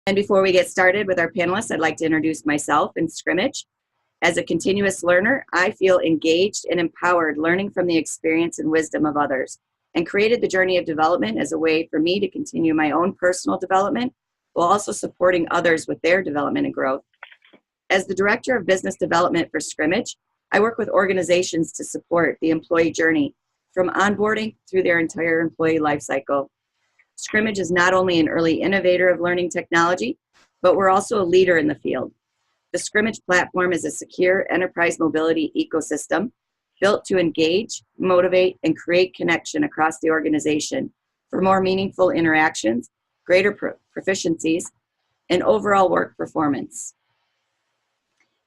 And before we get started with our panelists, I'd like to introduce myself and Scrimmage. As a continuous learner, I feel engaged and empowered learning from the experience and wisdom of others, and created the journey of development as a way for me to continue my own personal development while also supporting others with their development and growth. As the Director of Business Development for Scrimmage, I work with organizations to support the employee journey from onboarding through their entire employee lifecycle. Scrimmage is not only an early innovator of learning technology, but we're also a leader in the field. The Scrimmage platform is a secure enterprise mobility ecosystem built to engage, motivate, and create connection across the organization for more meaningful interactions, greater proficiencies, and overall work performance.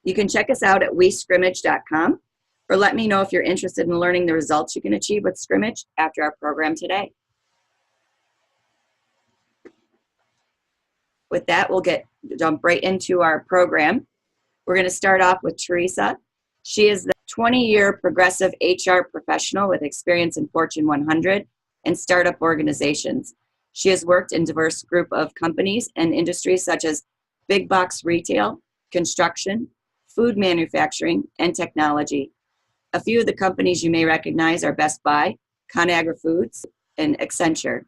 You can check us out at wescrimmage.com, or let me know if you're interested in learning the results you can achieve with Scrimmage after our program today. With that, we'll jump right into our program. We're going to start off with Theresa. She is the 20-year progressive HR professional with experience in Fortune 100 and startup organizations. She has worked in diverse group of companies and industries such as big box retail, construction, food manufacturing, and technology. A few of the companies you may recognize are Best Buy, ConAgra Foods, and Accenture.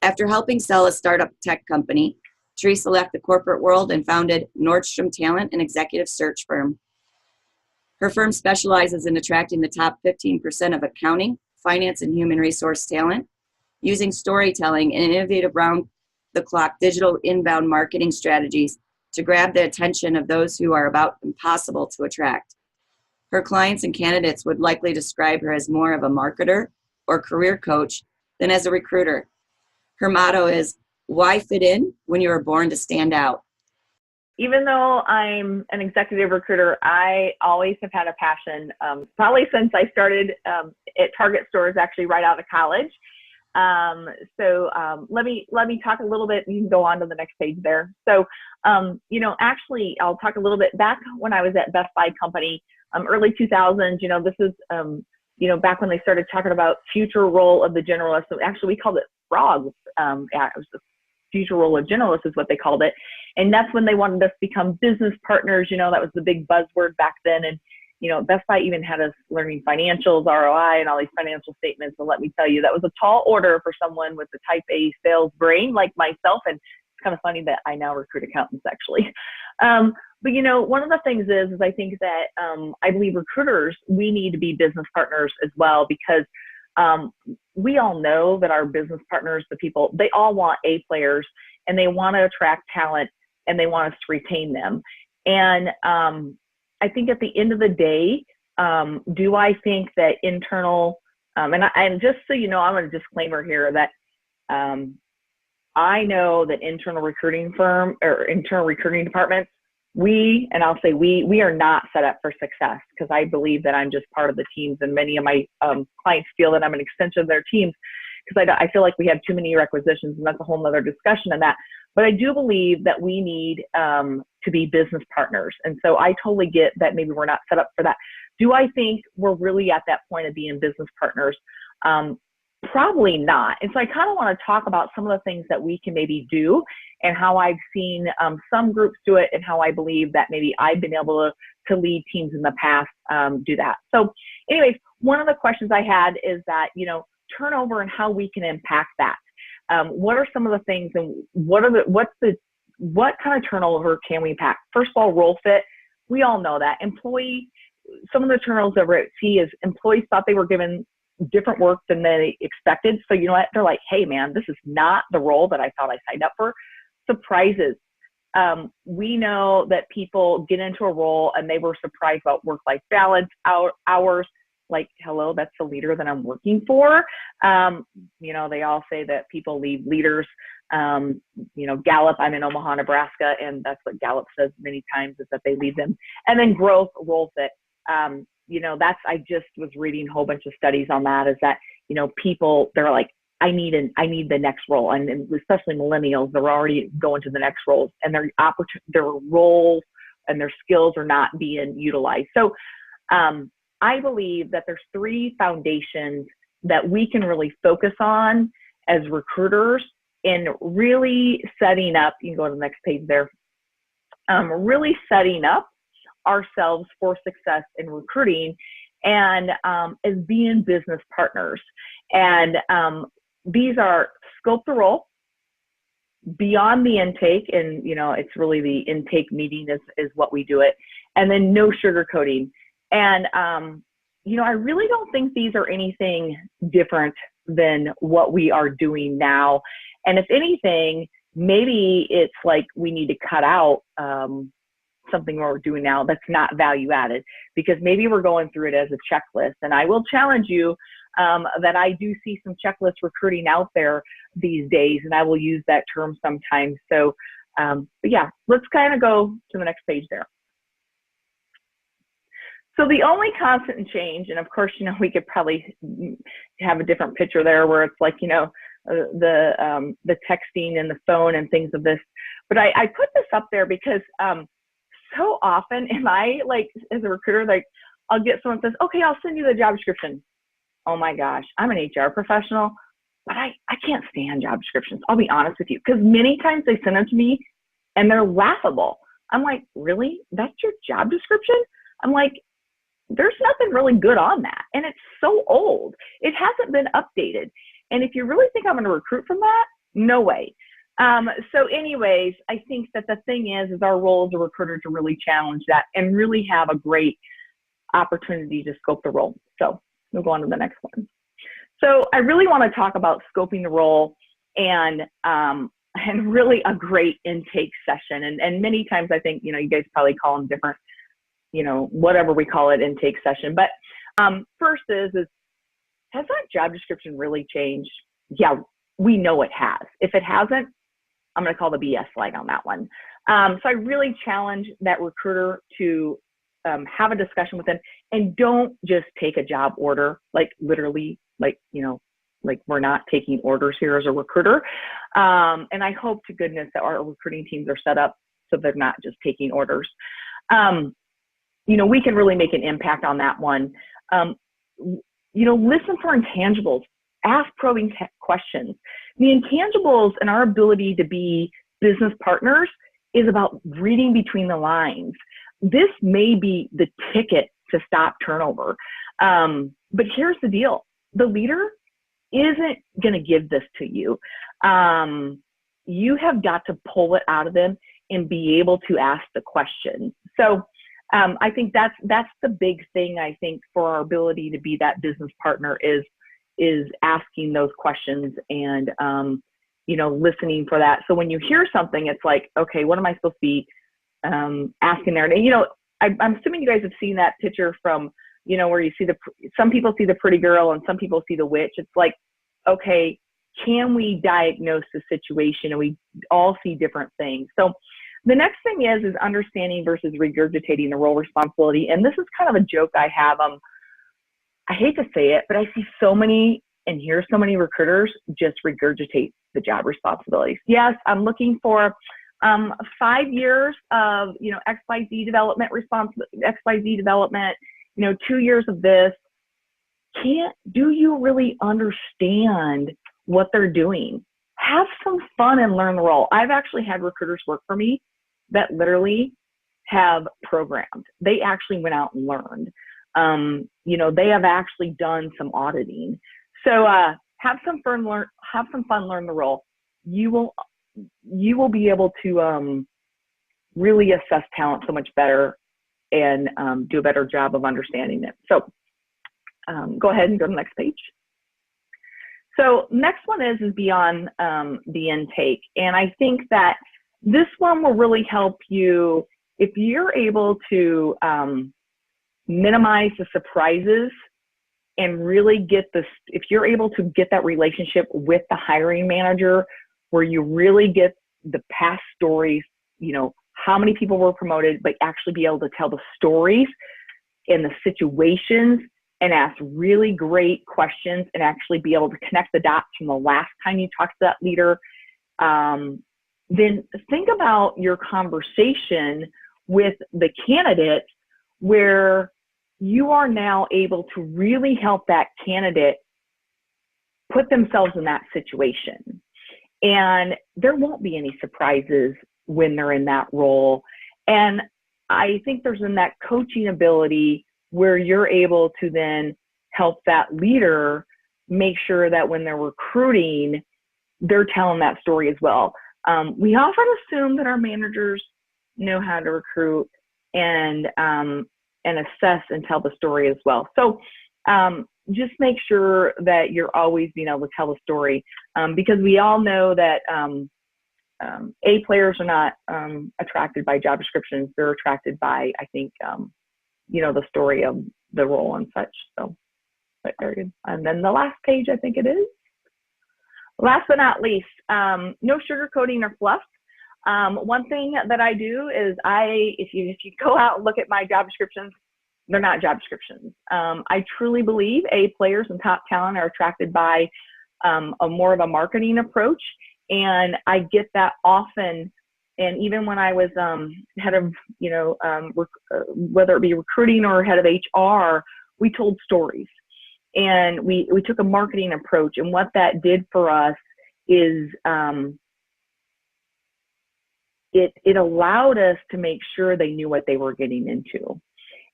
After helping sell a startup tech company, Theresa left the corporate world and founded Nordstrom Talent, an executive search firm. Her firm specializes in attracting the top 15% of accounting, finance, and human resource talent, using storytelling and innovative round-the-clock digital inbound marketing strategies to grab the attention of those who are about impossible to attract. Her clients and candidates would likely describe her as more of a marketer or career coach than as a recruiter. Her motto is, "Why fit in when you were born to stand out?" Even though I'm an executive recruiter, I always have had a passion, probably since I started at Target stores, actually right out of college. Let me talk a little bit. You can go on to the next page there. So, actually, I'll talk a little bit back when I was at Best Buy Company, early 2000s. This is, back when they started talking about future role of the generalist. So actually, we called it frogs. It was the future role of generalist is what they called it. And that's when they wanted us to become business partners. That was the big buzzword back then. And, Best Buy even had us learning financials, ROI, and all these financial statements. And let me tell you, that was a tall order for someone with the type A sales brain like myself. And it's kind of funny that I now recruit accountants, actually. But, one of the things is I think that I believe recruiters, we need to be business partners as well, because we all know that our business partners, the people, they all want A players, and they want to attract talent, and they want us to retain them. And I think at the end of the day, do I think that internal, and just so you know, I'm a disclaimer here that I know that internal recruiting departments, we are not set up for success, because I believe that I'm just part of the teams, and many of my clients feel that I'm an extension of their teams, because I feel like we have too many requisitions, and that's a whole nother discussion on that. But I do believe that we need to be business partners. And so I totally get that maybe we're not set up for that. Do I think we're really at that point of being business partners? Probably not. And so I kind of want to talk about some of the things that we can maybe do, and how I've seen some groups do it, and how I believe that maybe I've been able to lead teams in the past do that. So anyways, one of the questions I had is that, turnover and how we can impact that. What are some of the things, and what kind of turnover can we impact? First of all, role fit. We all know that some of the turnovers at C is employees thought they were given different work than they expected. So you know what? They're like, hey man, this is not the role that I thought I signed up for. Surprises. We know that people get into a role and they were surprised about work-life balance, hours. Like, hello, that's the leader that I'm working for. They all say that people leave leaders. Gallup, I'm in Omaha, Nebraska, and that's what Gallup says many times, is that they leave them. And then growth, role fit. I just was reading a whole bunch of studies on that, is that, people, they're like, I need the next role. And especially millennials, they're already going to the next roles, and their roles and their skills are not being utilized. So, I believe that there's 3 foundations that we can really focus on as recruiters in really setting up, you can go to the next page there, really setting up ourselves for success in recruiting and as being business partners. And these are scope the role, beyond the intake, and it's really the intake meeting is what we do it, and then no sugarcoating. And I really don't think these are anything different than what we are doing now. And if anything, maybe it's like we need to cut out something we're doing now that's not value added, because maybe we're going through it as a checklist. And I will challenge you that I do see some checklist recruiting out there these days, and I will use that term sometimes. So, but yeah, let's kind of go to the next page there. So the only constant and change, and of course, we could probably have a different picture there where it's like, the texting and the phone and things of this. But I put this up there because so often am I like, as a recruiter, like I'll get someone says, okay, I'll send you the job description. Oh my gosh, I'm an HR professional, but I can't stand job descriptions. I'll be honest with you, because many times they send them to me and they're laughable. I'm like, really? That's your job description? I'm like, there's nothing really good on that. And it's so old. It hasn't been updated. And if you really think I'm going to recruit from that, no way. So anyways, I think that the thing is our role as a recruiter to really challenge that and really have a great opportunity to scope the role. So we'll go on to the next one. So I really want to talk about scoping the role and really a great intake session. And many times I think, you guys probably call them different, whatever we call it, intake session. But first is has that job description really changed? Yeah, we know it has. If it hasn't, I'm going to call the BS flag on that one. So I really challenge that recruiter to have a discussion with them, and don't just take a job order, like literally, like we're not taking orders here as a recruiter. And I hope to goodness that our recruiting teams are set up so they're not just taking orders. We can really make an impact on that one. Listen for intangibles, ask probing questions. The intangibles and our ability to be business partners is about reading between the lines. This may be the ticket to stop turnover. But here's the deal. The leader isn't going to give this to you. You have got to pull it out of them and be able to ask the question. So I think that's the big thing, I think, for our ability to be that business partner is asking those questions and, listening for that. So when you hear something, it's like, okay, what am I supposed to be asking there? And, I'm assuming you guys have seen that picture from, where you see some people see the pretty girl and some people see the witch. It's like, okay, can we diagnose the situation? And we all see different things. So the next thing is understanding versus regurgitating the role responsibility. And this is kind of a joke I have. I hate to say it, but I see so many and hear so many recruiters just regurgitate the job responsibilities. Yes, I'm looking for 5 years of, XYZ development, 2 years of this. Do you really understand what they're doing? Have some fun and learn the role. I've actually had recruiters work for me that literally have programmed. They actually went out and learned. They have actually done some auditing. So have some fun, learn the role. You will be able to really assess talent so much better and do a better job of understanding it. So go ahead and go to the next page. So next one is beyond the intake. And I think that this one will really help you if you're able to minimize the surprises and really if you're able to get that relationship with the hiring manager where you really get the past stories, how many people were promoted, but actually be able to tell the stories and the situations and ask really great questions and actually be able to connect the dots from the last time you talked to that leader, then think about your conversation with the candidate where you are now able to really help that candidate put themselves in that situation. And there won't be any surprises when they're in that role. And I think there's in that coaching ability where you're able to then help that leader make sure that when they're recruiting, they're telling that story as well. We often assume that our managers know how to recruit and assess and tell the story as well. So just make sure that you're always being able to tell the story, because we all know that A players are not attracted by job descriptions. They're attracted by, I think, the story of the role and such. So, very good. And then the last page, I think it is. Last but not least, no sugarcoating or fluff. One thing that I do is if you go out and look at my job descriptions, they're not job descriptions. I truly believe A players and top talent are attracted by a more of a marketing approach. And I get that often. And even when I was head of, whether it be recruiting or head of HR, we told stories. And we took a marketing approach. And what that did for us is it allowed us to make sure they knew what they were getting into.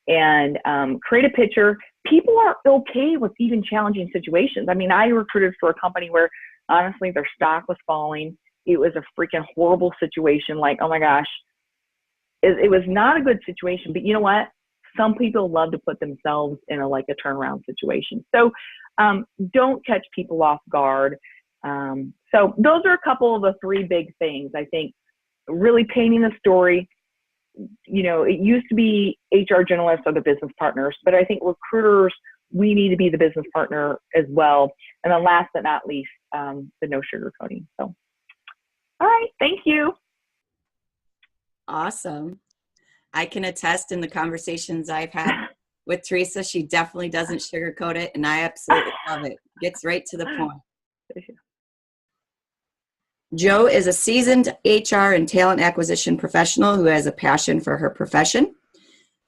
And create a picture. People are okay with even challenging situations. I mean, I recruited for a company where honestly their stock was falling. It was a freaking horrible situation. Like, oh my gosh, it was not a good situation. But you know what? Some people love to put themselves in a turnaround situation. So don't catch people off guard. So those are a couple of the three big things. I think really painting the story. It used to be HR generalists or the business partners, but I think recruiters, we need to be the business partner as well. And then last but not least, the no sugarcoating. So, all right, thank you. Awesome. I can attest in the conversations I've had with Theresa, she definitely doesn't sugarcoat it, and I absolutely love it. Gets right to the point. Jo is a seasoned HR and talent acquisition professional who has a passion for her profession.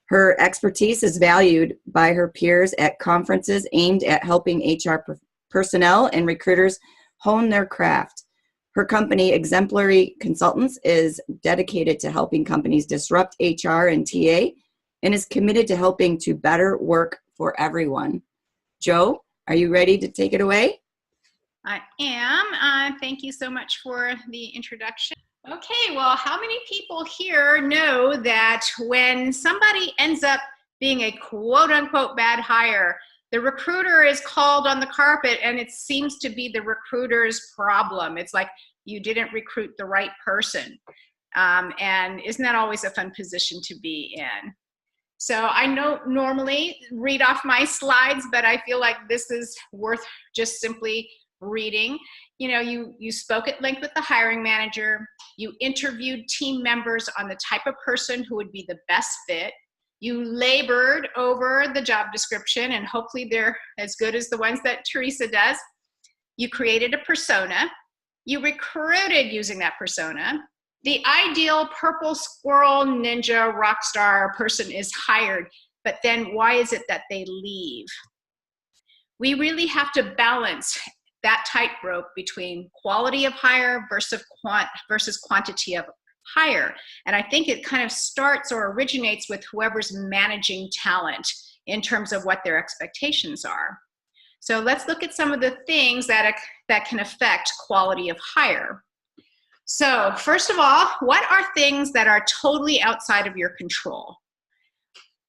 Her expertise is valued by her peers at conferences aimed at helping HR personnel and recruiters hone their craft. Her company, Exemplary Consultants, is dedicated to helping companies disrupt HR and TA and is committed to helping to better work for everyone. Jo, are you ready to take it away? I am. Thank you so much for the introduction. Okay, well, how many people here know that when somebody ends up being a quote-unquote bad hire, the recruiter is called on the carpet and it seems to be the recruiter's problem? It's like you didn't recruit the right person. And isn't that always a fun position to be in? So I don't normally read off my slides, but I feel like this is worth just simply reading. You spoke at length with the hiring manager. You interviewed team members on the type of person who would be the best fit. You labored over the job description, and hopefully they're as good as the ones that Theresa does. You created a persona. You recruited using that persona. The ideal purple squirrel ninja rock star person is hired, but then why is it that they leave? We really have to balance that tightrope between quality of hire versus quantity of hire. And I think it kind of starts or originates with whoever's managing talent in terms of what their expectations are. So let's look at some of the things that can affect quality of hire. So first of all, what are things that are totally outside of your control?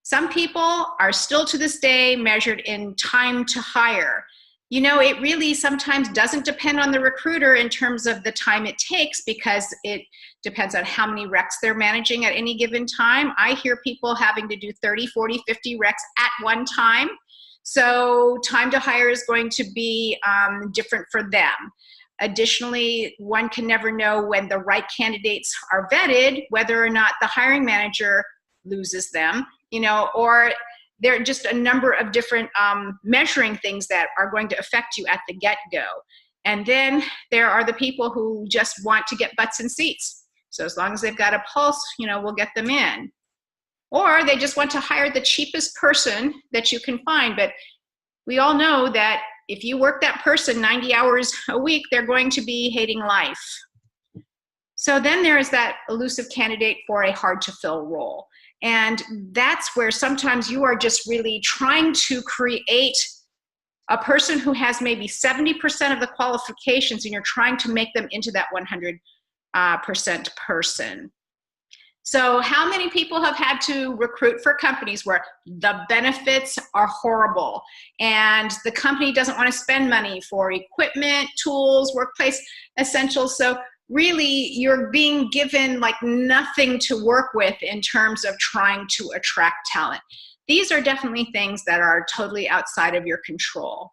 Some people are still to this day measured in time to hire. It really sometimes doesn't depend on the recruiter in terms of the time it takes, because it depends on how many recs they're managing at any given time. I hear people having to do 30, 40, 50 recs at one time. So time to hire is going to be different for them. Additionally, one can never know when the right candidates are vetted, whether or not the hiring manager loses them, or there are just a number of different measuring things that are going to affect you at the get-go. And then there are the people who just want to get butts in seats. So as long as they've got a pulse, we'll get them in. Or they just want to hire the cheapest person that you can find. But we all know that if you work that person 90 hours a week, they're going to be hating life. So then there is that elusive candidate for a hard to fill role. And that's where sometimes you are just really trying to create a person who has maybe 70% of the qualifications, and you're trying to make them into that 100% person. So how many people have had to recruit for companies where the benefits are horrible and the company doesn't want to spend money for equipment, tools, workplace essentials? So really you're being given like nothing to work with in terms of trying to attract talent. These are definitely things that are totally outside of your control.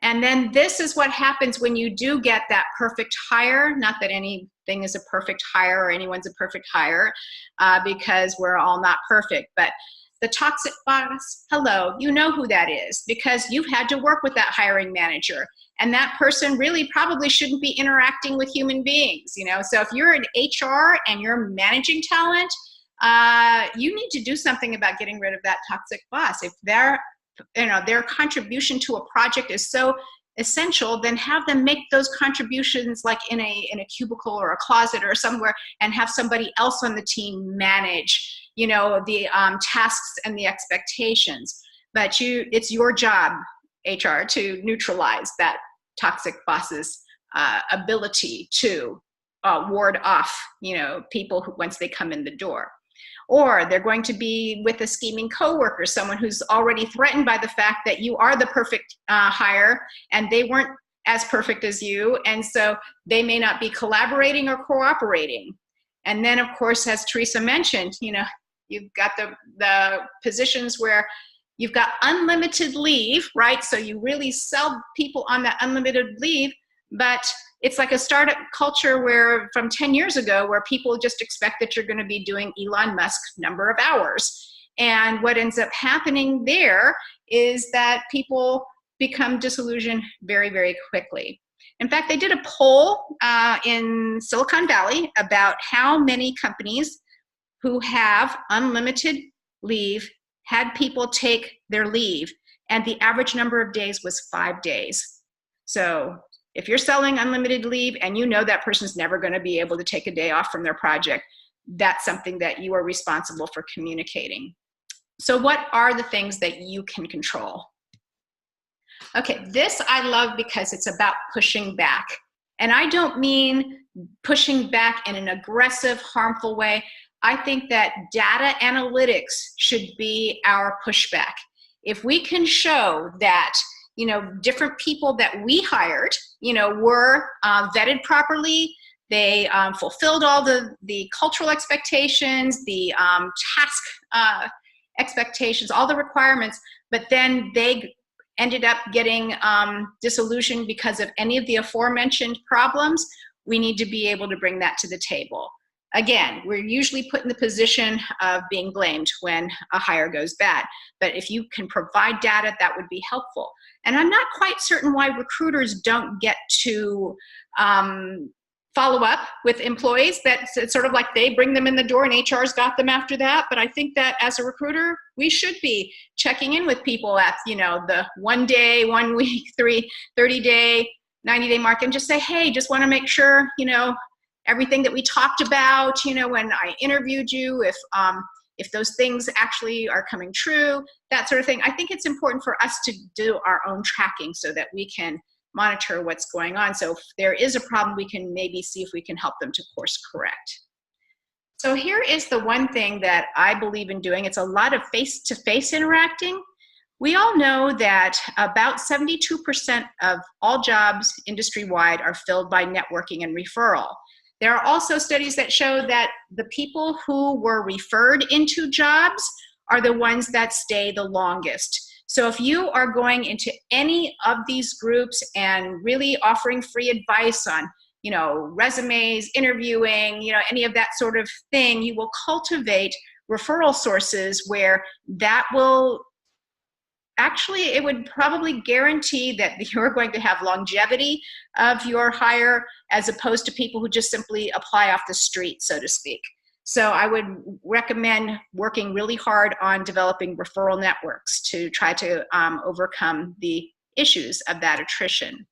And then this is what happens when you do get that perfect hire. Not that anything is a perfect hire or anyone's a perfect hire, because we're all not perfect. But the toxic boss, hello, you know who that is because you've had to work with that hiring manager. And that person really probably shouldn't be interacting with human beings, you know? So if you're in HR and you're managing talent, you need to do something about getting rid of that toxic boss. If their contribution to a project is so essential, then have them make those contributions like in a cubicle or a closet or somewhere, and have somebody else on the team manage, you know, the tasks and the expectations. But it's your job, HR, to neutralize that toxic boss's ability to ward off, you know, people who, once they come in the door. Or they're going to be with a scheming coworker, someone who's already threatened by the fact that you are the perfect hire and they weren't as perfect as you, and so they may not be collaborating or cooperating. And then, of course, as Theresa mentioned, you know, you've got the positions where you've got unlimited leave, right? So you really sell people on that unlimited leave, but it's like a startup culture where from 10 years ago where people just expect that you're going to be doing Elon Musk's number of hours. And what ends up happening there is that people become disillusioned very, very quickly. In fact, they did a poll in Silicon Valley about how many companies who have unlimited leave had people take their leave, and the average number of days was 5 days. So if you're selling unlimited leave and you know that person's never going to be able to take a day off from their project, that's something that you are responsible for communicating. So what are the things that you can control? Okay, this I love because it's about pushing back. And I don't mean pushing back in an aggressive, harmful way. I think that data analytics should be our pushback. If we can show that, you know, different people that we hired, you know, were vetted properly, they fulfilled all the cultural expectations, the task expectations, all the requirements, but then they ended up getting disillusioned because of any of the aforementioned problems, we need to be able to bring that to the table. Again, we're usually put in the position of being blamed when a hire goes bad. But if you can provide data, that would be helpful. And I'm not quite certain why recruiters don't get to follow up with employees. It's sort of like they bring them in the door and HR's got them after that. But I think that as a recruiter, we should be checking in with people at, you know, the 1 day, 1 week, 30-day, 90-day mark, and just say, hey, just want to make sure, you know, everything that we talked about, you know, when I interviewed you, if those things actually are coming true, that sort of thing. I think it's important for us to do our own tracking so that we can monitor what's going on. So if there is a problem, we can maybe see if we can help them to course correct. So here is the one thing that I believe in doing. It's a lot of face-to-face interacting. We all know that about 72% of all jobs industry-wide are filled by networking and referral. There are also studies that show that the people who were referred into jobs are the ones that stay the longest. So if you are going into any of these groups and really offering free advice on, you know, resumes, interviewing, you know, any of that sort of thing, you will cultivate referral sources where that will actually, it would probably guarantee that you're going to have longevity of your hire as opposed to people who just simply apply off the street, so to speak. So I would recommend working really hard on developing referral networks to try to overcome the issues of that attrition.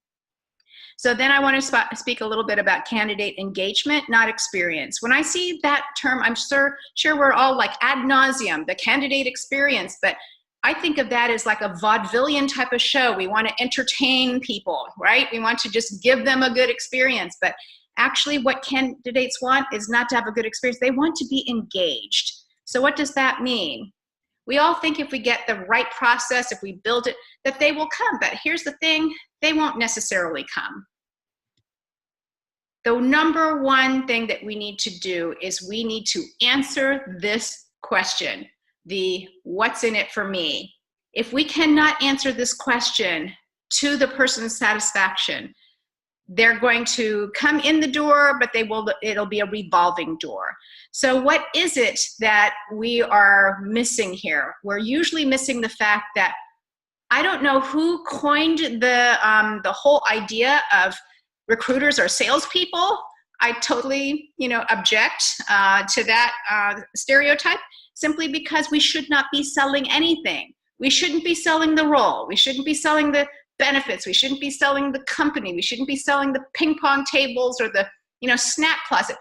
So then I want to speak a little bit about candidate engagement, not experience. When I see that term, I'm sure we're all like ad nauseum, the candidate experience, but I think of that as like a vaudevillian type of show. We want to entertain people, right? We want to just give them a good experience, but actually what candidates want is not to have a good experience. They want to be engaged. So what does that mean? We all think if we get the right process, if we build it, that they will come. But here's the thing, they won't necessarily come. The number one thing that we need to do is we need to answer this question, the what's in it for me. If we cannot answer this question to the person's satisfaction, they're going to come in the door, but it'll be a revolving door. So what is it that we are missing here? We're usually missing the fact that I don't know who coined the whole idea of recruiters are salespeople. I totally, object to that stereotype, simply because we should not be selling anything. We shouldn't be selling the role. We shouldn't be selling the benefits. We shouldn't be selling the company. We shouldn't be selling the ping pong tables or the, snack closet.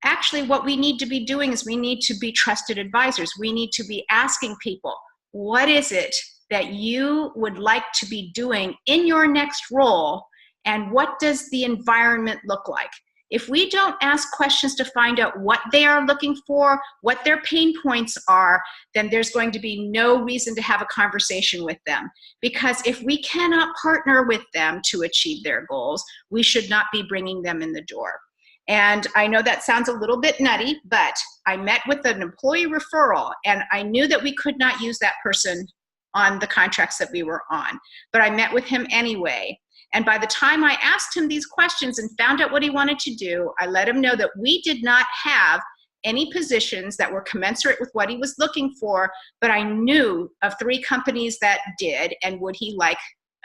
Actually, what we need to be doing is we need to be trusted advisors. We need to be asking people, what is it that you would like to be doing in your next role? And what does the environment look like? If we don't ask questions to find out what they are looking for, what their pain points are, then there's going to be no reason to have a conversation with them. Because if we cannot partner with them to achieve their goals, we should not be bringing them in the door. And I know that sounds a little bit nutty, but I met with an employee referral, and I knew that we could not use that person on the contracts that we were on. But I met with him anyway. And by the time I asked him these questions and found out what he wanted to do, I let him know that we did not have any positions that were commensurate with what he was looking for, but I knew of 3 companies that did, and would he like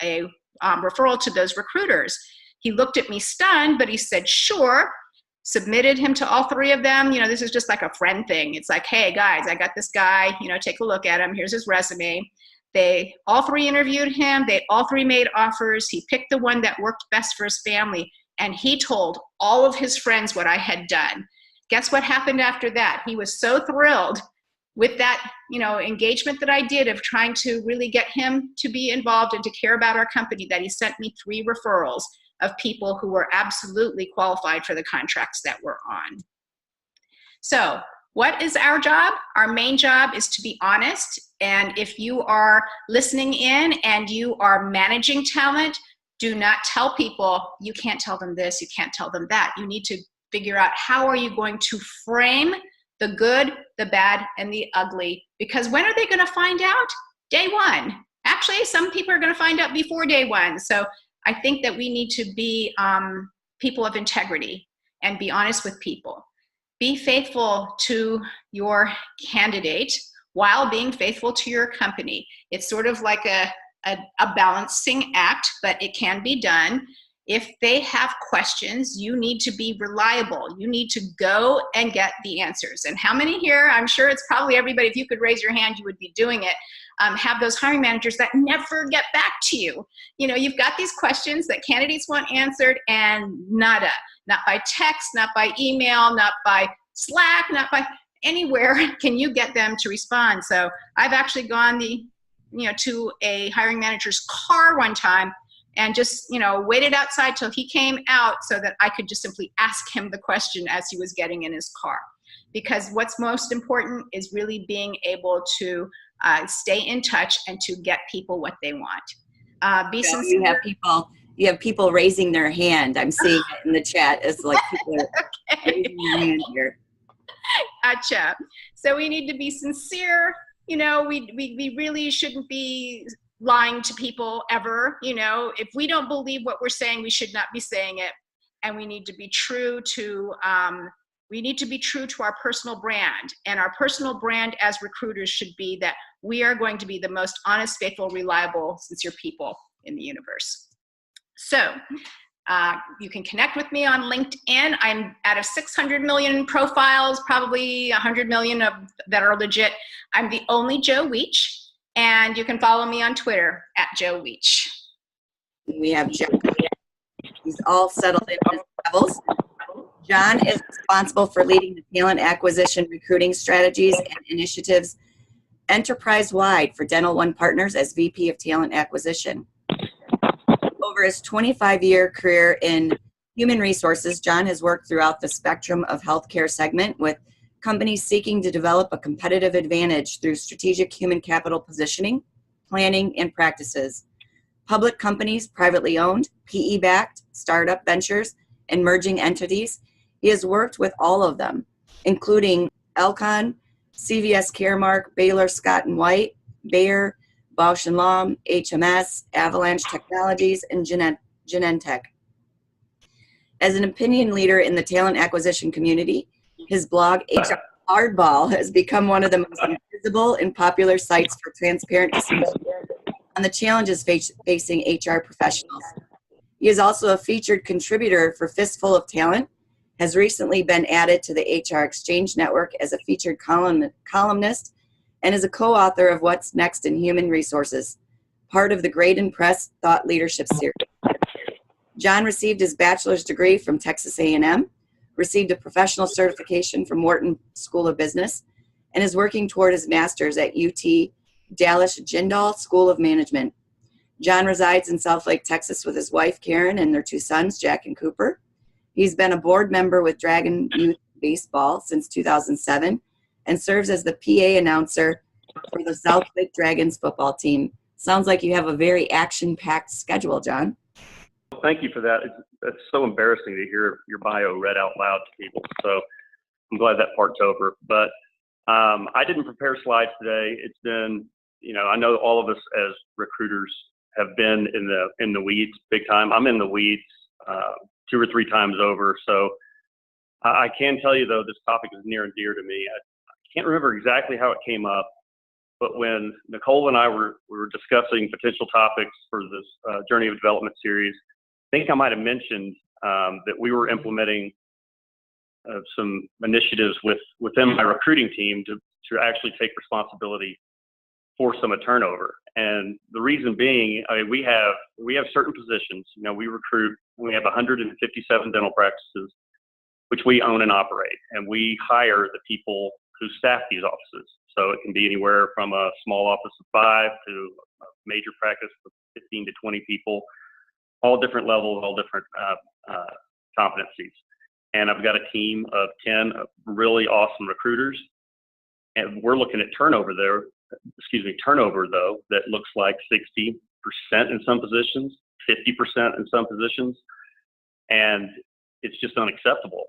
a referral to those recruiters? He looked at me stunned, but he said, sure, submitted him to all 3 of them. This is just like a friend thing. It's like, hey guys, I got this guy, take a look at him. Here's his resume. They all 3 interviewed him. They all 3 made offers. He picked the one that worked best for his family, and he told all of his friends what I had done. Guess what happened after that? He was so thrilled with that, engagement that I did of trying to really get him to be involved and to care about our company, that he sent me 3 referrals of people who were absolutely qualified for the contracts that we're on. So what is our job? Our main job is to be honest. And if you are listening in and you are managing talent, do not tell people, you can't tell them this, you can't tell them that. You need to figure out how are you going to frame the good, the bad, and the ugly. Because when are they going to find out? Day one. Actually, some people are going to find out before day one. So I think that we need to be people of integrity and be honest with people. Be faithful to your candidate while being faithful to your company. It's sort of like a balancing act, but it can be done. If they have questions, you need to be reliable. You need to go and get the answers. And how many here, I'm sure it's probably everybody, if you could raise your hand, you would be doing it, have those hiring managers that never get back to you. You've got these questions that candidates want answered, and nada. Not by text, not by email, not by Slack, not by anywhere can you get them to respond. So I've actually gone to a hiring manager's car one time and just, waited outside till he came out so that I could just simply ask him the question as he was getting in his car. Because what's most important is really being able to stay in touch and to get people what they want. Be sincere. You have people raising their hand. I'm seeing it in the chat as like people are raising their hand here. Gotcha. So we need to be sincere. We really shouldn't be lying to people ever. If we don't believe what we're saying, we should not be saying it. And we need to be true to our personal brand. And our personal brand as recruiters should be that we are going to be the most honest, faithful, reliable, sincere people in the universe. So you can connect with me on LinkedIn. I'm out of 600 million profiles, probably 100 million of that are legit. I'm the only Joe Weech, and you can follow me on Twitter @Joe Weech. We have John. He's all settled in his levels. John is responsible for leading the talent acquisition recruiting strategies and initiatives enterprise-wide for DentalOne Partners as VP of Talent Acquisition. Over his 25-year career in human resources, John has worked throughout the spectrum of healthcare segment with companies seeking to develop a competitive advantage through strategic human capital positioning, planning, and practices. Public companies, privately owned, PE-backed, startup ventures, and merging entities. He has worked with all of them, including Elcon, CVS Caremark, Baylor Scott & White, Bayer, Bausch & Lomb, HMS, Avalanche Technologies, and Genentech. As an opinion leader in the talent acquisition community, his blog, HR Hardball, has become one of the most visible and popular sites for transparent discussion on the challenges facing HR professionals. He is also a featured contributor for Fistful of Talent, has recently been added to the HR Exchange Network as a featured columnist, and is a co-author of What's Next in Human Resources, part of the Great and Press Thought Leadership Series. John received his bachelor's degree from Texas A&M, received a professional certification from Wharton School of Business, and is working toward his master's at UT Dallas Jindal School of Management. John resides in South Lake, Texas with his wife, Karen, and their two sons, Jack and Cooper. He's been a board member with Dragon Youth Baseball since 2007 and serves as the PA announcer for the South Lake Dragons football team. Sounds like you have a very action-packed schedule, John. Thank you for that. It's so embarrassing to hear your bio read out loud to people. So I'm glad that part's over. But I didn't prepare slides today. It's been, I know all of us as recruiters have been in the weeds big time. I'm in the weeds 2 or 3 times over. So I can tell you, though, this topic is near and dear to me. I can't remember exactly how it came up, but when Nicole and I were discussing potential topics for this Journey of Development series, I think I might have mentioned that we were implementing some initiatives within my recruiting team to actually take responsibility for some turnover. And the reason being, we have certain positions. We recruit. We have 157 dental practices, which we own and operate, and we hire the people who staff these offices. So it can be anywhere from a small office of 5 to a major practice of 15 to 20 people, all different levels, all different competencies. And I've got a team of 10 really awesome recruiters, and we're looking at turnover though, that looks like 60% in some positions, 50% in some positions, and it's just unacceptable.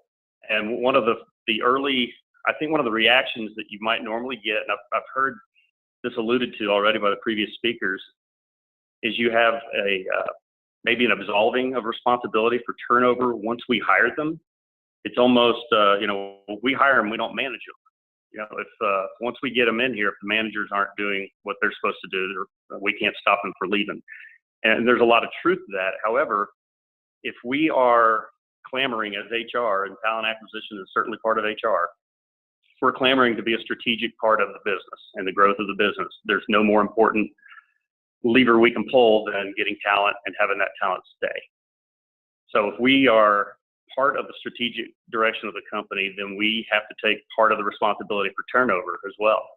And one of the early, I think one of the reactions that you might normally get, and I've heard this alluded to already by the previous speakers, is you have maybe an absolving of responsibility for turnover once we hire them. It's almost, we hire them, we don't manage them. If once we get them in here, if the managers aren't doing what they're supposed to do, we can't stop them from leaving. And there's a lot of truth to that. However, if we are clamoring as HR, and talent acquisition is certainly part of HR, if we're clamoring to be a strategic part of the business and the growth of the business, there's no more important lever we can pull than getting talent and having that talent stay. So if we are part of the strategic direction of the company, then we have to take part of the responsibility for turnover as well.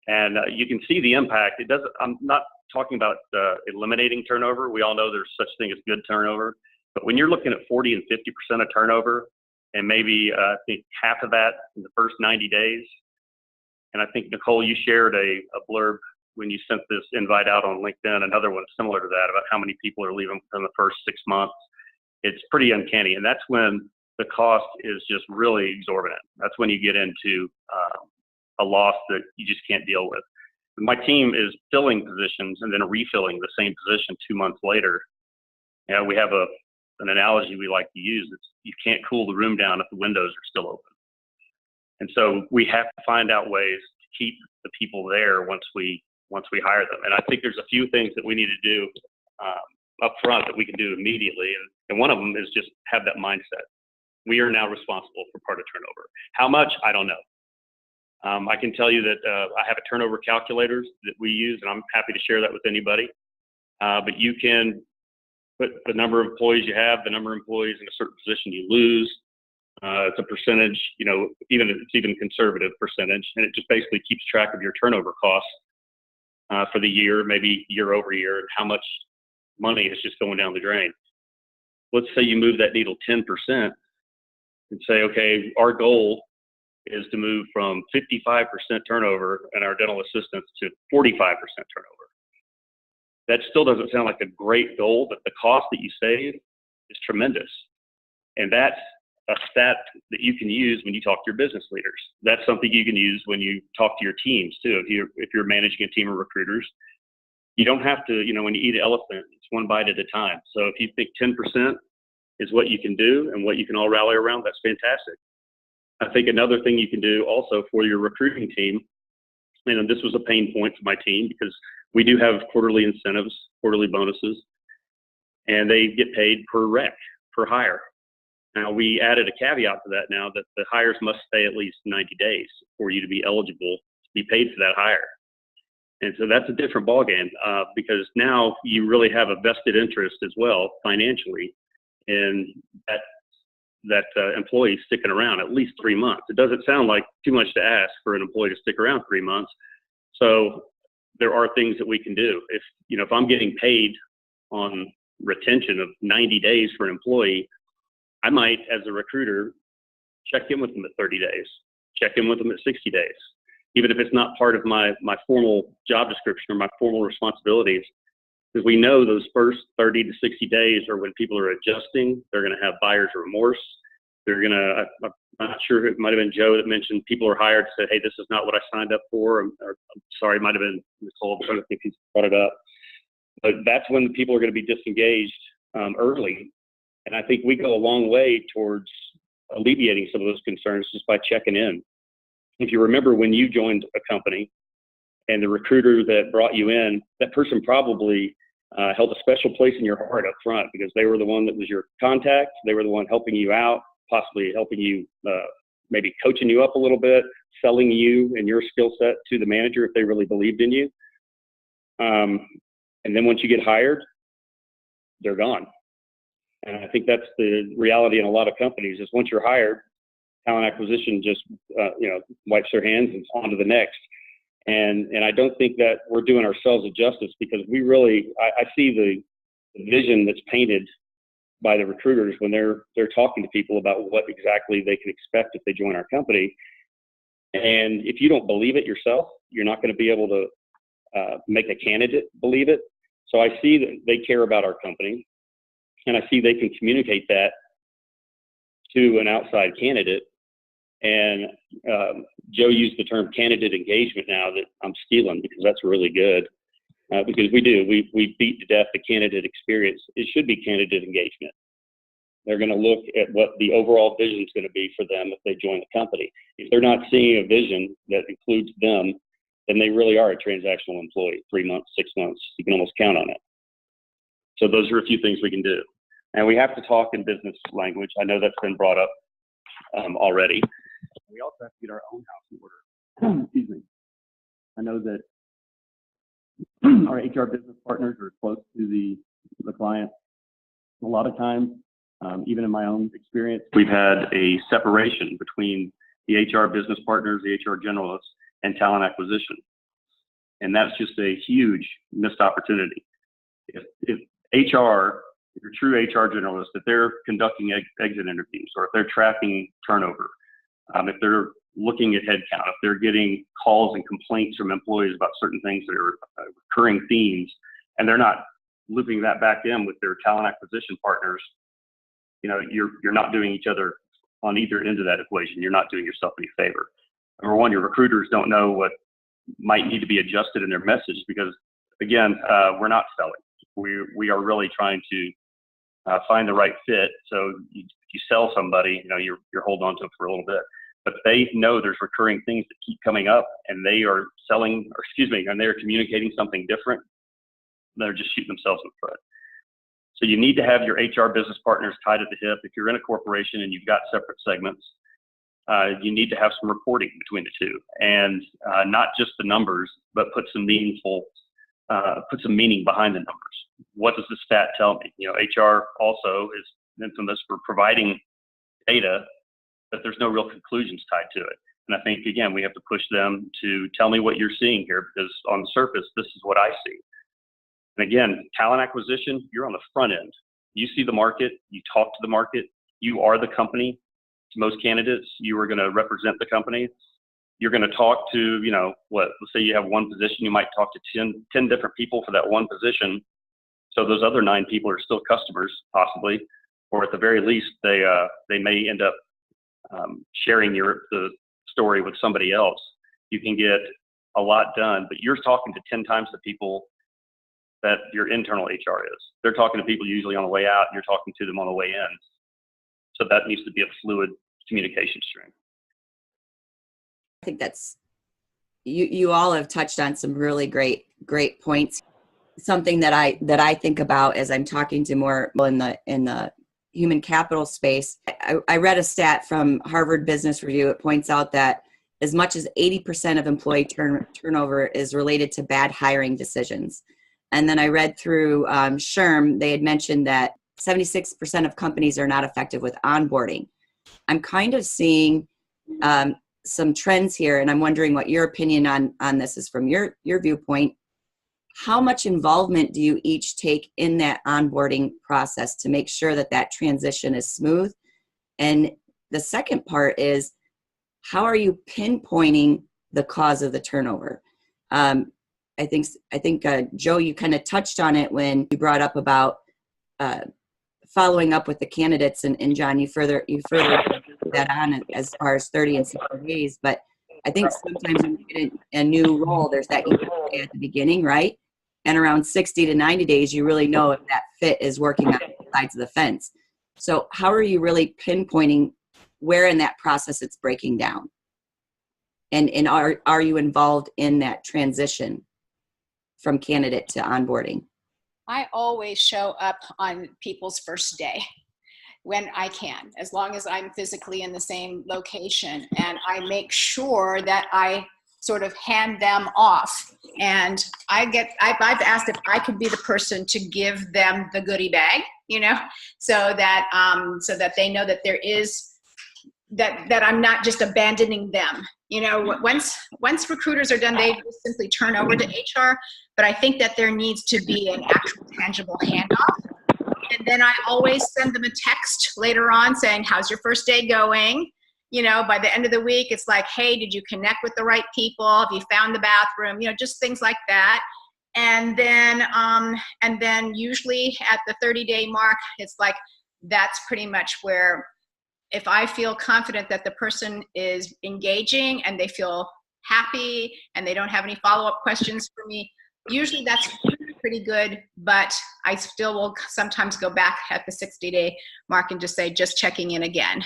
And you can see the impact. I'm not talking about eliminating turnover. We all know there's such thing as good turnover. But when you're looking at 40 and 50% of turnover, and maybe I think half of that in the first 90 days, and I think, Nicole, you shared a blurb when you sent this invite out on LinkedIn, another one similar to that, about how many people are leaving within the first 6 months. It's pretty uncanny. And that's when the cost is just really exorbitant. That's when you get into a loss that you just can't deal with. My team is filling positions and then refilling the same position 2 months later. We have an analogy we like to use. It's, you can't cool the room down if the windows are still open. And so we have to find out ways to keep the people there once we hire them. And I think there's a few things that we need to do up front that we can do immediately. And one of them is just have that mindset. We are now responsible for part of turnover. How much? I don't know. I can tell you that I have a turnover calculator that we use, and I'm happy to share that with anybody. But you can put the number of employees you have, the number of employees in a certain position you lose. It's a percentage, even if it's even conservative percentage, and it just basically keeps track of your turnover costs for the year, maybe year over year, and how much money is just going down the drain. Let's say you move that needle 10% and say, okay, our goal is to move from 55% turnover in our dental assistants to 45% turnover. That still doesn't sound like a great goal, but the cost that you save is tremendous. And that's a stat that you can use when you talk to your business leaders. That's something you can use when you talk to your teams too. If you're managing a team of recruiters, you don't have to, when you eat an elephant, it's one bite at a time. So if you think 10% is what you can do and what you can all rally around, that's fantastic. I think another thing you can do also for your recruiting team, and this was a pain point for my team because we do have quarterly incentives, quarterly bonuses, and they get paid per rec, per hire. Now, we added a caveat to that now that the hires must stay at least 90 days for you to be eligible to be paid for that hire. And so that's a different ballgame because now you really have a vested interest as well financially in that employee sticking around at least 3 months. It doesn't sound like too much to ask for an employee to stick around 3 months. So there are things that we can do. If I'm getting paid on retention of 90 days for an employee, I might, as a recruiter, check in with them at 30 days, check in with them at 60 days, even if it's not part of my formal job description or my formal responsibilities, because we know those first 30 to 60 days are when people are adjusting. They're going to have buyer's remorse. They're going to, I'm not sure, it might have been Joe that mentioned people are hired to say, hey, this is not what I signed up for. I'm sorry, it might have been Nicole, but I don't think he's brought it up. But that's when the people are going to be disengaged early. And I think we go a long way towards alleviating some of those concerns just by checking in. If you remember when you joined a company and the recruiter that brought you in, that person probably held a special place in your heart up front because they were the one that was your contact. They were the one helping you out, possibly helping you, maybe coaching you up a little bit, selling you and your skill set to the manager if they really believed in you. And then once you get hired, they're gone. And I think that's the reality in a lot of companies is once you're hired, talent acquisition just, wipes their hands and on to the next. And I don't think that we're doing ourselves a justice because we really, I see the vision that's painted by the recruiters when they're talking to people about what exactly they can expect if they join our company. And if you don't believe it yourself, you're not going to be able to make a candidate believe it. So I see that they care about our company. And I see they can communicate that to an outside candidate. And Joe used the term candidate engagement now that I'm stealing because that's really good. Because we beat to death the candidate experience. It should be candidate engagement. They're going to look at what the overall vision is going to be for them if they join the company. If they're not seeing a vision that includes them, then they really are a transactional employee. 3 months, 6 months, you can almost count on it. So those are a few things we can do. And we have to talk in business language. I know that's been brought up already. We also have to get our own house in order. Excuse me. I know that our HR business partners are close to the client. A lot of times, even in my own experience, we've had a separation between the HR business partners, the HR generalists, and talent acquisition. And that's just a huge missed opportunity. If HR, your true HR generalist, if they're conducting exit interviews or if they're tracking turnover, if they're looking at headcount, if they're getting calls and complaints from employees about certain things that are recurring themes, and they're not looping that back in with their talent acquisition partners, you're not doing each other on either end of that equation. You're not doing yourself any favor. Number one, your recruiters don't know what might need to be adjusted in their message because, again, we're not selling. We are really trying to find the right fit. So you sell somebody, you're holding on to it for a little bit, but they know there's recurring things that keep coming up and they are and they're communicating something different. They're just shooting themselves in the foot. So you need to have your HR business partners tied at the hip. If you're in a corporation and you've got separate segments, you need to have some reporting between the two and not just the numbers, but put some meaningful put some meaning behind the numbers. What does the stat tell me? You know, HR also is infamous for providing data, but there's no real conclusions tied to it. And I think, again, we have to push them to tell me what you're seeing here, because on the surface, this is what I see. And again, talent acquisition, you're on the front end. You see the market, you talk to the market, you are the company. To most candidates, you are going to represent the company. You're going to talk to, you know, let's say you have one position, you might talk to 10 different people for that one position. So those other 9 people are still customers, possibly, or at the very least, they may end up sharing the story with somebody else. You can get a lot done, but you're talking to 10 times the people that your internal HR is. They're talking to people usually on the way out, and you're talking to them on the way in. So that needs to be a fluid communication stream. I think that's, you all have touched on some really great points. Something that I think about as I'm talking to more in the human capital space. I read a stat from Harvard Business Review. It points out that as much as 80% of employee turnover is related to bad hiring decisions. And then I read through SHRM, they had mentioned that 76% of companies are not effective with onboarding. I'm kind of seeing some trends here, and I'm wondering what your opinion on this is from your viewpoint. How much involvement do you each take in that onboarding process to make sure that that transition is smooth? And the second part is, how are you pinpointing the cause of the turnover? I think Joe, you kind of touched on it when you brought up about following up with the candidates, and John, you further that on as far as 30 and 60 days. But I think sometimes when you get a new role, there's that at the beginning, right? And around 60 to 90 days, you really know if that fit is working on both sides of the fence. So how are you really pinpointing where in that process it's breaking down? And are you involved in that transition from candidate to onboarding? I always show up on people's first day when I can, as long as I'm physically in the same location. And I make sure that I sort of hand them off. And I've asked if I could be the person to give them the goodie bag, you know, so that they know that there is, that I'm not just abandoning them. You know, once recruiters are done, they just simply turn over to HR. But I think that there needs to be an actual tangible handoff. And then I always send them a text later on saying, how's your first day going? You know, by the end of the week, it's like, hey, did you connect with the right people? Have you found the bathroom? You know, just things like that. And then usually at the 30-day mark, it's like, that's pretty much where, if I feel confident that the person is engaging and they feel happy and they don't have any follow-up questions for me, usually that's pretty good. But I still will sometimes go back at the 60-day mark and just say, just checking in again.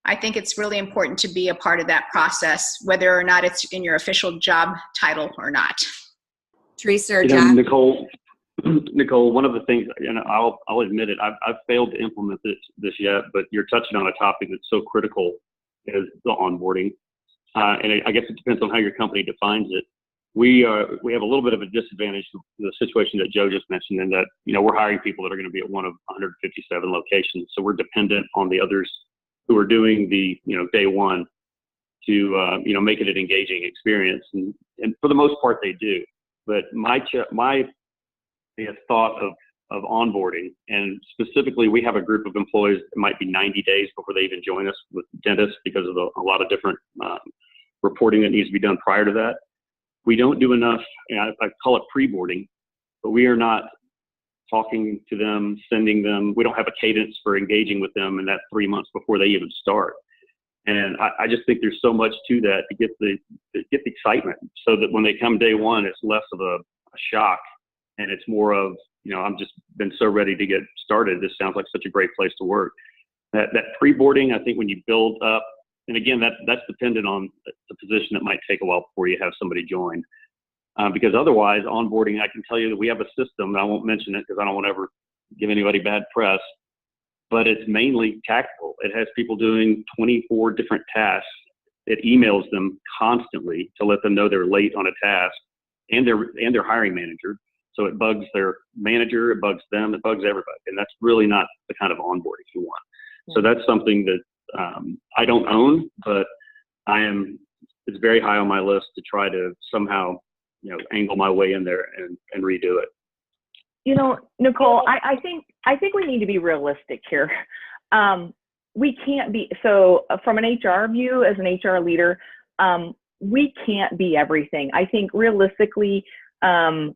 I think it's really important to be a part of that process, whether or not it's in your official job title or not. Theresa or John? Nicole, one of the things, and I'll admit it, I've failed to implement this yet, but you're touching on a topic that's so critical, is the onboarding. And I guess it depends on how your company defines it. We have a little bit of a disadvantage of the situation that Joe just mentioned, in that, you know, we're hiring people that are going to be at one of 157 locations. So we're dependent on the others who are doing the, you know, day one to, you know, make it an engaging experience. And for the most part, they do. But my thought of onboarding, and specifically, we have a group of employees that might be 90 days before they even join us with dentists, because of a lot of different reporting that needs to be done prior to that. We don't do enough, and I call it pre-boarding, but we are not talking to them, sending them. We don't have a cadence for engaging with them in that 3 months before they even start. And I just think there's so much to that to get the excitement, so that when they come day one, it's less of a shock, and it's more of, you know, I'm just been so ready to get started. This sounds like such a great place to work. That pre-boarding, I think when you build up, and again, that's dependent on the position. That might take a while before you have somebody join. Because otherwise, onboarding, I can tell you that we have a system, and I won't mention it because I don't want to ever give anybody bad press, but it's mainly tactical. It has people doing 24 different tasks. It emails them constantly to let them know they're late on a task. and their hiring manager. So it bugs their manager, it bugs them, it bugs everybody. And that's really not the kind of onboarding you want. So that's something that I don't own, but it's very high on my list to try to somehow, angle my way in there and redo it. Nicole, I think we need to be realistic here. We can't be, so from an HR view, as an HR leader, we can't be everything. I think realistically, our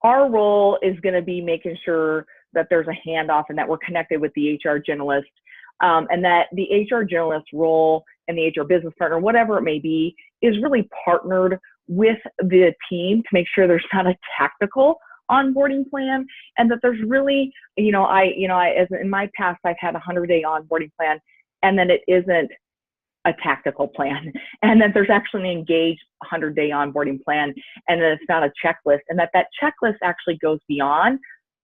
role is going to be making sure that there's a handoff and that we're connected with the HR generalist, and that the HR generalist role and the HR business partner, whatever it may be, is really partnered with the team to make sure there's not a tactical onboarding plan, and that there's really, as in my past, I've had a 100-day onboarding plan, and then it isn't a tactical plan, and that there's actually an engaged 100-day onboarding plan, and then it's not a checklist, and that checklist actually goes beyond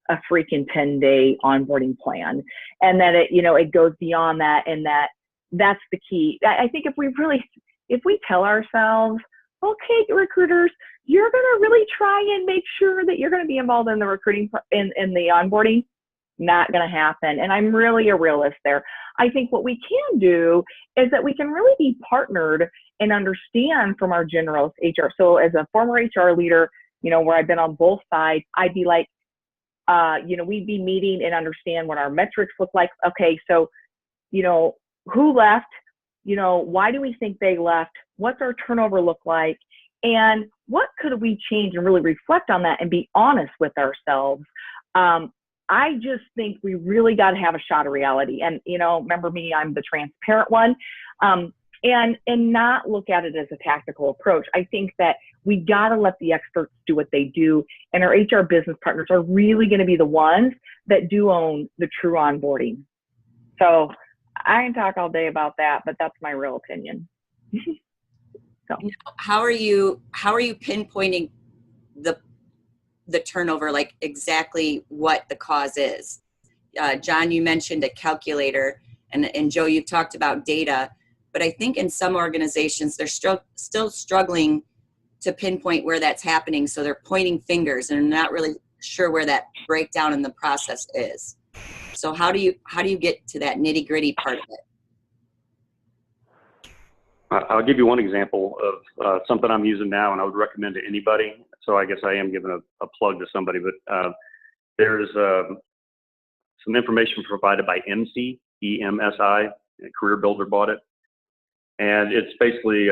a freaking 10-day onboarding plan, and that it goes beyond that, and that's the key. I think if we tell ourselves, okay, recruiters, you're going to really try and make sure that you're going to be involved in the recruiting, in the onboarding, not going to happen. And I'm really a realist there. I think what we can do is that we can really be partnered and understand from our generalist HR. So as a former HR leader, where I've been on both sides, I'd be like, we'd be meeting and understand what our metrics look like. Okay, so, who left? Why do we think they left? What's our turnover look like? And what could we change, and really reflect on that and be honest with ourselves? I just think we really got to have a shot of reality. And, remember me, I'm the transparent one, and not look at it as a tactical approach. I think that we got to let the experts do what they do. And our HR business partners are really going to be the ones that do own the true onboarding. So I can talk all day about that, but that's my real opinion. So how are you pinpointing the turnover, like exactly what the cause is? John, you mentioned a calculator, and Joe, you've talked about data, but I think in some organizations, they're still struggling to pinpoint where that's happening. So they're pointing fingers and not really sure where that breakdown in the process is. So how do you get to that nitty gritty part of it? I'll give you one example of something I'm using now, and I would recommend to anybody. So I guess I am giving a plug to somebody, but there's some information provided by EMSI, EMSI, Career Builder bought it. And it's basically,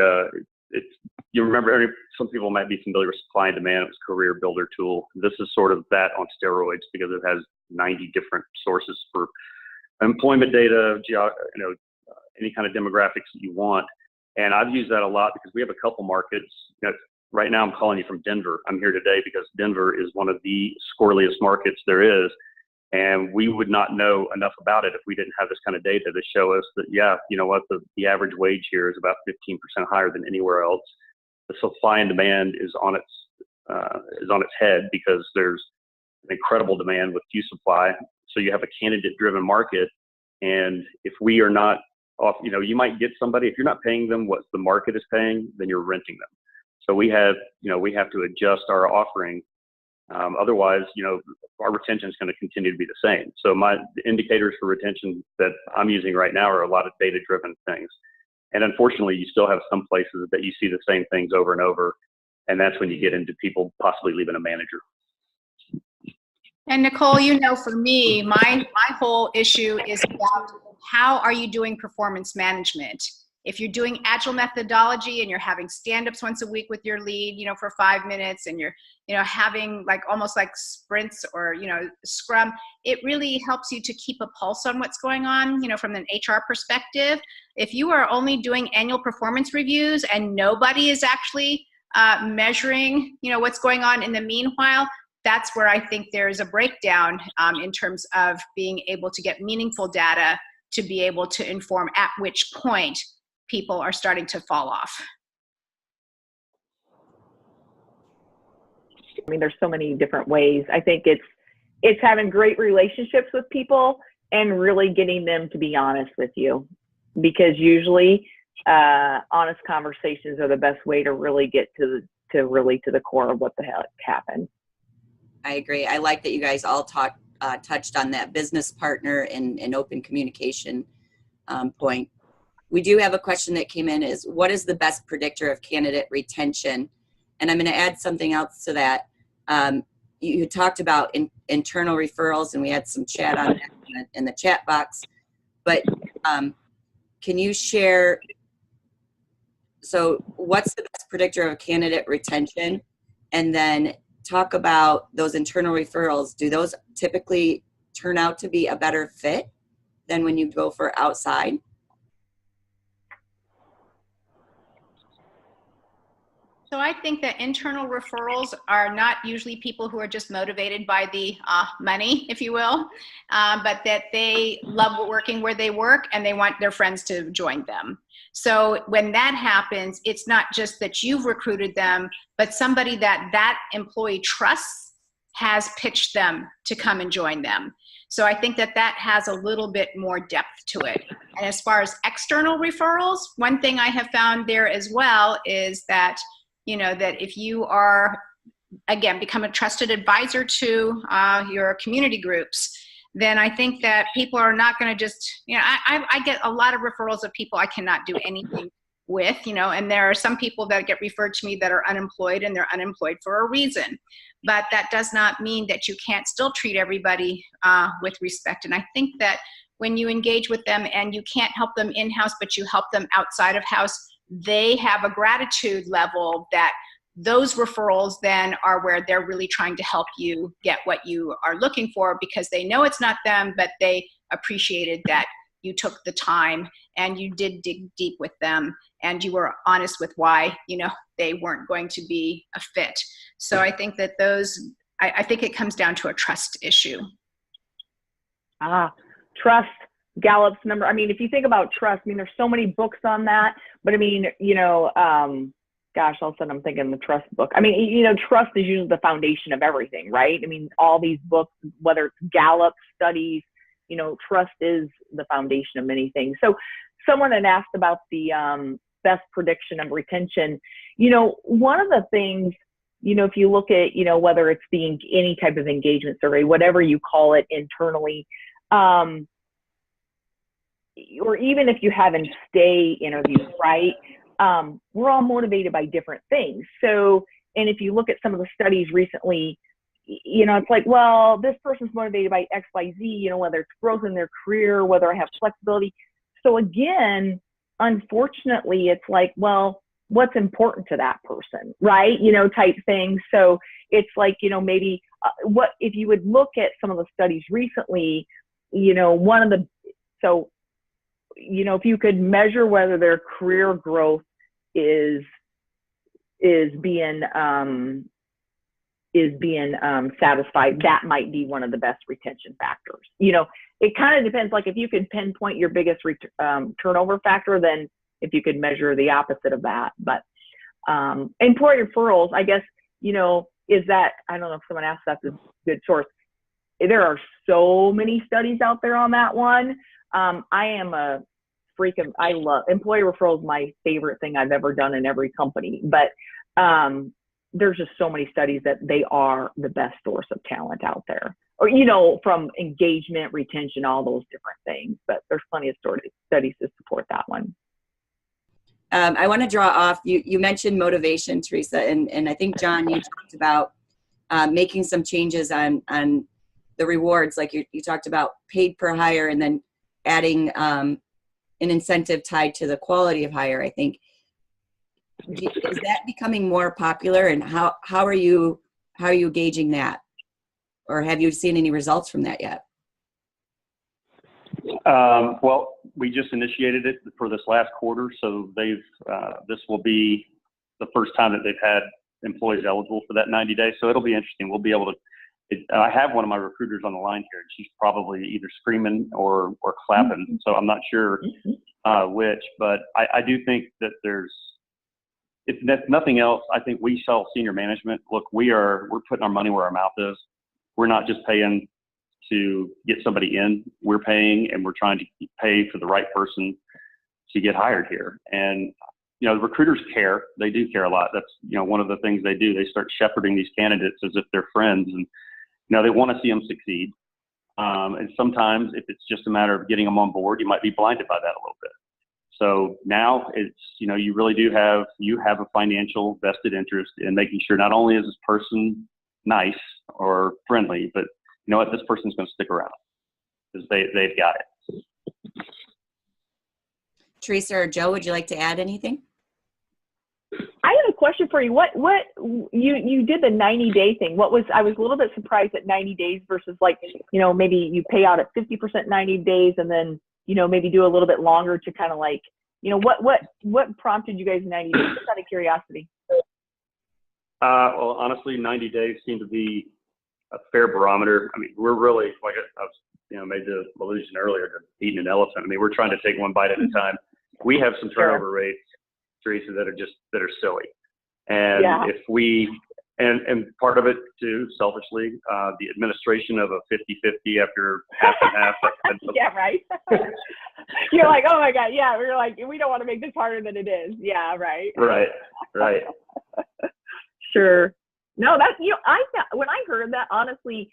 you remember, some people might be familiar with supply and demand. It was Career Builder tool. This is sort of that on steroids, because it has 90 different sources for employment data, any kind of demographics that you want. And I've used that a lot because we have a couple markets. Right now I'm calling you from Denver. I'm here today because Denver is one of the squirreliest markets there is. And we would not know enough about it if we didn't have this kind of data to show us that, the average wage here is about 15% higher than anywhere else. The supply and demand is on its head because there's an incredible demand with few supply. So you have a candidate-driven market. And if we are not off, you might get somebody, if you're not paying them what the market is paying, then you're renting them. So we have to adjust our offering. Otherwise, our retention is going to continue to be the same. So the indicators for retention that I'm using right now are a lot of data-driven things. And unfortunately, you still have some places that you see the same things over and over. And that's when you get into people possibly leaving a manager. And Nicole, for me, my whole issue is about how are you doing performance management? If you're doing agile methodology and you're having stand-ups once a week with your lead, for 5 minutes, and you're, having almost like sprints or, scrum, it really helps you to keep a pulse on what's going on, from an HR perspective. If you are only doing annual performance reviews and nobody is actually measuring, what's going on in the meanwhile, that's where I think there is a breakdown in terms of being able to get meaningful data to be able to inform at which point people are starting to fall off. I mean, there's so many different ways. I think it's having great relationships with people and really getting them to be honest with you, because usually honest conversations are the best way to really get to the core of what the heck happened. I agree. I like that you guys all touched on that business partner and open communication point. We do have a question that came in is, what is the best predictor of candidate retention? And I'm going to add something else to that. You talked about internal referrals, and we had some chat on that in the chat box. But can you share, so what's the best predictor of candidate retention? And then talk about those internal referrals. Do those typically turn out to be a better fit than when you go for outside? So I think that internal referrals are not usually people who are just motivated by the money, if you will, but that they love working where they work and they want their friends to join them. So when that happens, it's not just that you've recruited them, but somebody that employee trusts has pitched them to come and join them. So I think that has a little bit more depth to it. And as far as external referrals, one thing I have found there as well is that, you know, that if you are, again, become a trusted advisor to your community groups, then I think that people are not going to just, you know, I get a lot of referrals of people I cannot do anything with, you know, and there are some people that get referred to me that are unemployed, and they're unemployed for a reason. But that does not mean that you can't still treat everybody with respect. And I think that when you engage with them and you can't help them in-house, but you help them outside of house, they have a gratitude level that those referrals then are where they're really trying to help you get what you are looking for, because they know it's not them, but they appreciated that you took the time and you did dig deep with them and you were honest with why, you know, they weren't going to be a fit. So I think that I think it comes down to a trust issue. Trust, Gallup's number. I mean, if you think about trust, I mean, there's so many books on that, but I mean, you know, gosh, all of a sudden I'm thinking the trust book. I mean, you know, trust is usually the foundation of everything, right? I mean, all these books, whether it's Gallup studies, you know, trust is the foundation of many things. So someone had asked about the best prediction of retention. You know, one of the things, you know, if you look at, you know, whether it's any type of engagement survey, whatever you call it internally, or even if you have stay interviews, right? We're all motivated by different things. So, and if you look at some of the studies recently, you know, it's like, well, this person's motivated by X, Y, Z, you know, whether it's growth in their career, whether I have flexibility. So again, unfortunately, it's like, well, what's important to that person, right? You know, type thing. So it's like, you know, maybe what, if you would look at some of the studies recently, you know, you know, if you could measure whether their career growth is being satisfied, that might be one of the best retention factors. You know, it kind of depends. Like if you could pinpoint your biggest turnover factor, then if you could measure the opposite of that. But employee referrals, I guess, you know, is that, I don't know if someone asked that's a good source. There are so many studies out there on that one. I am a freak of, I love employee referrals, my favorite thing I've ever done in every company. But there's just so many studies that they are the best source of talent out there. Or, you know, from engagement, retention, all those different things. But there's plenty of studies to support that one. I want to draw off, you mentioned motivation, Theresa, and I think, John, you talked about making some changes on the rewards, like you talked about paid per hire, and then adding an incentive tied to the quality of hire, I think. Is that becoming more popular, and how are you gauging that? Or have you seen any results from that yet? Well, we just initiated it for this last quarter, so this will be the first time that they've had employees eligible for that 90 days. So it'll be interesting. We'll be able to. I have one of my recruiters on the line here, and she's probably either screaming or clapping. So I'm not sure which, but I do think that if nothing else, I think we tell senior management, look, we're putting our money where our mouth is. We're not just paying to get somebody in. We're paying, and we're trying to pay for the right person. to get hired here. And, you know, the recruiters care. They do care a lot. That's, you know, one of the things they do. They start shepherding these candidates as if they're friends, and, you know, they want to see them succeed. And sometimes if it's just a matter of getting them on board, you might be blinded by that a little bit. So now it's, you know, you really do have a financial vested interest in making sure not only is this person nice or friendly, but you know what, this person's going to stick around because they've got it. Theresa or Joe, would you like to add anything? I have a question for you. What you did the 90-day thing. I was a little bit surprised at 90 days versus, like, you know, maybe you pay out at 50% 90 days and then, you know, maybe do a little bit longer to kind of, like, you know, what prompted you guys 90 days? Just out of curiosity. Well, honestly, 90 days seem to be a fair barometer. I mean, we're really, like I was, you know, made the allusion earlier to eating an elephant. I mean, we're trying to take one bite at a time. We have some turnover rates, Theresa, that are silly. And if we, and part of it too, selfishly, the administration of a 50-50 after half and half. Yeah, right. You're like, oh my God. Yeah. We're like, we don't want to make this harder than it is. Yeah. Right. Right. Sure. No, that's, you know, when I heard that, honestly,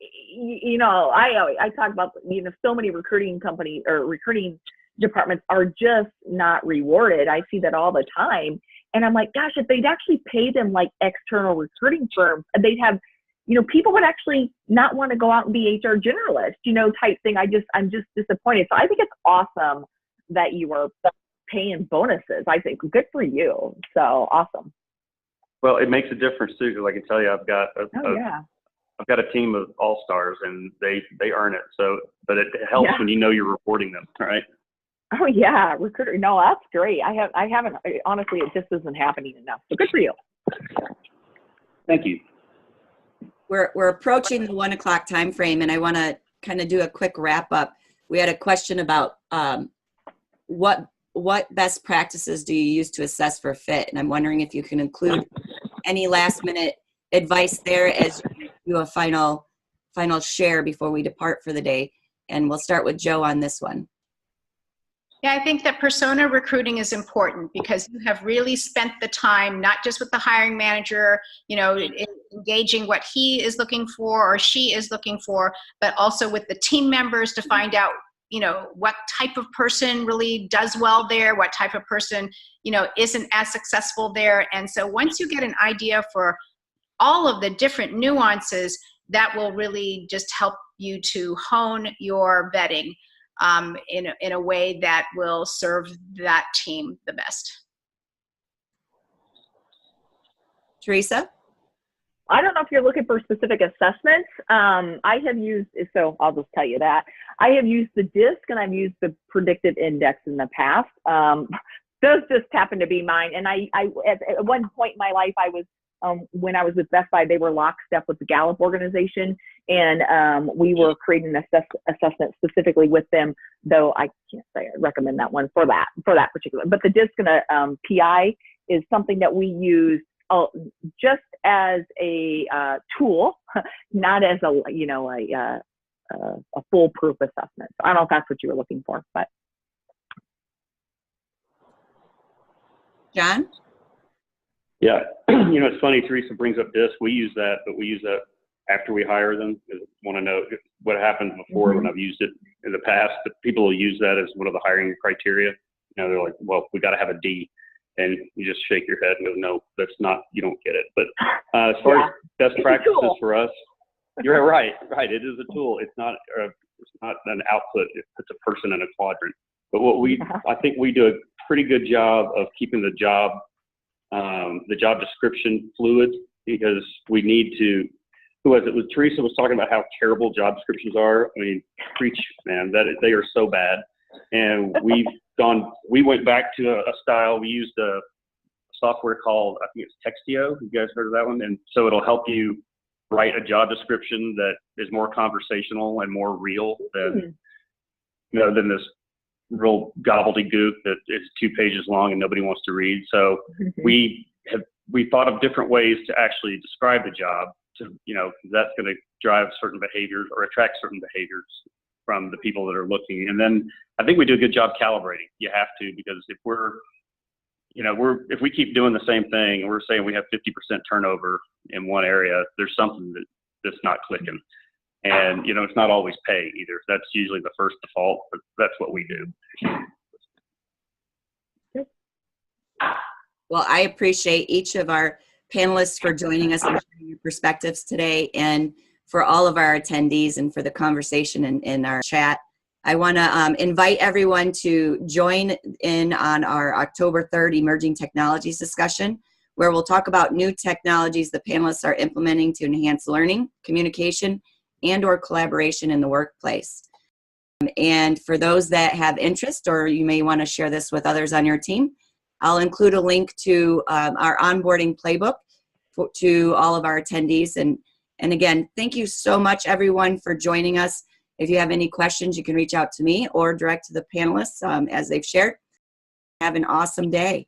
you know, I talk about, you know, so many recruiting companies or recruiting departments are just not rewarded. I see that all the time. And I'm like, gosh, if they'd actually pay them like external recruiting firms, they'd have, you know, people would actually not want to go out and be HR generalist, you know, type thing. I'm just disappointed. So I think it's awesome that you are paying bonuses. I think good for you. So awesome. Well, it makes a difference too, because I can tell you, I've got a team of all-stars, and they earn it. So, but it helps when you know you're reporting them, right? Oh yeah, recruiter. No, that's great. I haven't, honestly, it just isn't happening enough. So good for you. Thank you. We're approaching the 1 o'clock time frame, and I want to kind of do a quick wrap up. We had a question about what best practices do you use to assess for fit, and I'm wondering if you can include any last minute advice there as you do a final share before we depart for the day. And we'll start with Joe on this one. Yeah, I think that persona recruiting is important because you have really spent the time, not just with the hiring manager, you know, engaging what he is looking for or she is looking for, but also with the team members to find out, you know, what type of person really does well there, what type of person, you know, isn't as successful there. And so once you get an idea for all of the different nuances, that will really just help you to hone your vetting in a way that will serve that team the best. Theresa? I don't know if you're looking for specific assessments. I have used, so I'll just tell you that. I have used the DISC and I've used the predictive index in the past. Those just happen to be mine. And I at one point in my life, I was, when I was with Best Buy, they were lockstep with the Gallup organization. And we were creating an assessment specifically with them, though I can't say I recommend that one for that particular. But the DISC and PI is something that we use just as a tool, not as a, you know, a foolproof assessment. So I don't know if that's what you were looking for, but. John? Yeah, you know, it's funny, Theresa brings up DISC. We use that, but we use that after we hire them. I want to know what happened before when I've used it in the past. But people will use that as one of the hiring criteria. You know, they're like, well, we got to have a D. And you just shake your head and go, no, that's not, you don't get it. But as far as best practices for us, you're right. It is a tool. It's not an output. It's a person in a quadrant. But I think we do a pretty good job of keeping the job description fluid, because we need to, who was it? Theresa was talking about how terrible job descriptions are. I mean, preach, man, they are so bad. And we went back to a style. We used a software called, I think it's Textio. You guys heard of that one? And so it'll help you write a job description that is more conversational and more real than, you know, than this real gobbledygook that is 2 pages long and nobody wants to read. So we thought of different ways to actually describe the job to, you know, that's going to drive certain behaviors or attract certain behaviors. from the people that are looking. And then I think we do a good job calibrating. You have to, because if if we keep doing the same thing and we're saying we have 50% turnover in one area, there's something that's not clicking. And, it's not always pay either. That's usually the first default, but that's what we do. Well, I appreciate each of our panelists for joining us and sharing your perspectives today, and for all of our attendees and for the conversation in our chat. I want to invite everyone to join in on our October 3rd Emerging Technologies discussion, where we'll talk about new technologies the panelists are implementing to enhance learning, communication, and/or collaboration in the workplace. And for those that have interest, or you may want to share this with others on your team, I'll include a link to our onboarding playbook to all of our attendees. And again, thank you so much, everyone, for joining us. If you have any questions, you can reach out to me or direct to the panelists as they've shared. Have an awesome day.